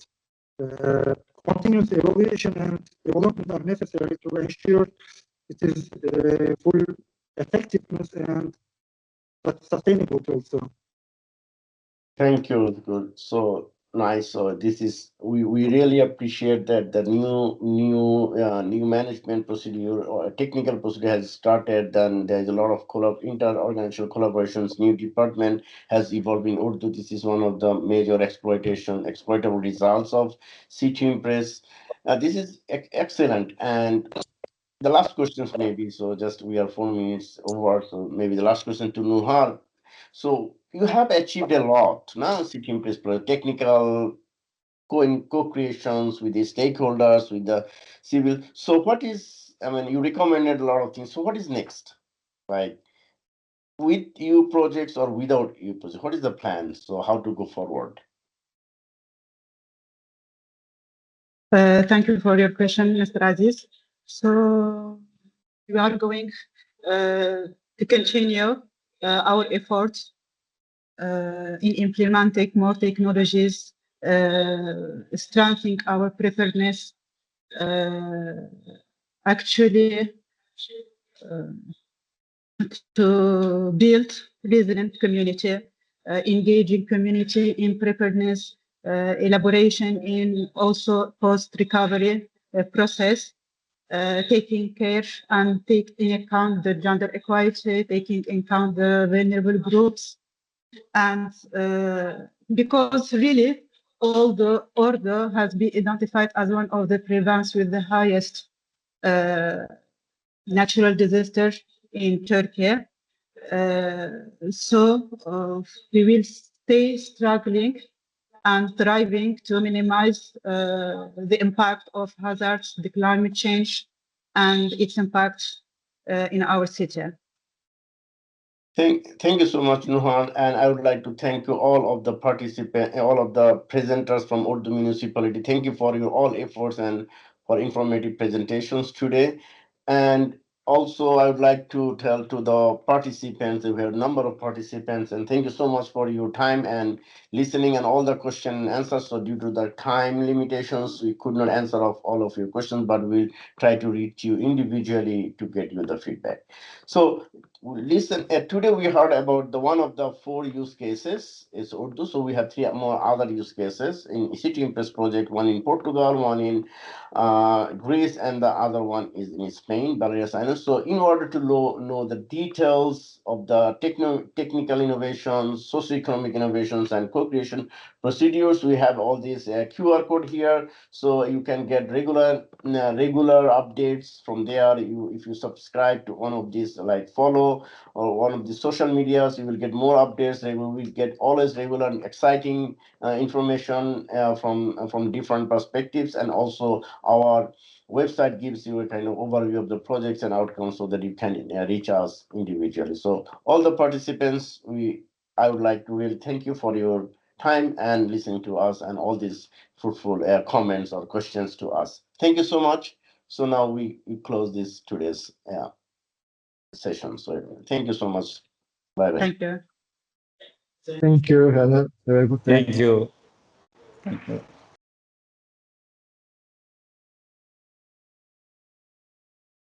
uh, continuous evaluation and development are necessary to ensure it is full effectiveness and sustainable also. Thank you. Good. So nice. So this is we really appreciate that the new management procedure or technical procedure has started. Then there is a lot of inter-organizational collaborations. New department has evolved in Urdu. This is one of the major exploitable results of C2IMPRESS. This is excellent, and the last questions maybe, so just we are 4 minutes over, so maybe the last question to Nuhar. So you have achieved a lot now, C2IMPRESS project, technical co-creations with the stakeholders, with the civil. So what is, I mean, you recommended a lot of things. So what is next? Like with you projects or without you projects? What is the plan? So how to go forward? Thank you for your question, Mr. Aziz. So we are going to continue our efforts in implementing more technologies, strengthening our preparedness, actually to build resilient community, engaging community in preparedness, elaboration in also post-recovery process, taking care and take in account the gender equality, taking in account the vulnerable groups. And because really all the Ordu has been identified as one of the provinces with the highest natural disaster in Turkey. So we will stay struggling and striving to minimize the impact of hazards, the climate change, and its impact in our city. Thank you so much, Nuhan, and I would like to thank you all of the participants, all of the presenters from Ordu municipality. Thank you for your all efforts and for informative presentations today. And also, I would like to tell to the participants, we have a number of participants, and thank you so much for your time and listening and all the question and answers. So due to the time limitations, we could not answer of all of your questions, but we'll try to reach you individually to get you the feedback. So listen, today we heard about the one of the 4 use cases is Urdu. So we have 3 more other use cases in C2IMPRESS project, one in Portugal, one in Greece, and the other one is in Spain, Balearic Islands. So in order to know the details of the technical innovations, socioeconomic innovations, and co-creation procedures, we have all these QR code here. So you can get regular updates from there. If you subscribe to one of these, like follow or one of the social medias, you will get more updates. You will get always regular and exciting information from different perspectives, and also our website gives you a kind of overview of the projects and outcomes so that you can reach us individually. So all the participants, I would like to really thank you for your time and listening to us and all these fruitful comments or questions to us. Thank you so much. So now we close this today's session. So thank you so much. Bye bye. Thank you. Thank you, Helen. Have a good day. Thank you. Thank you.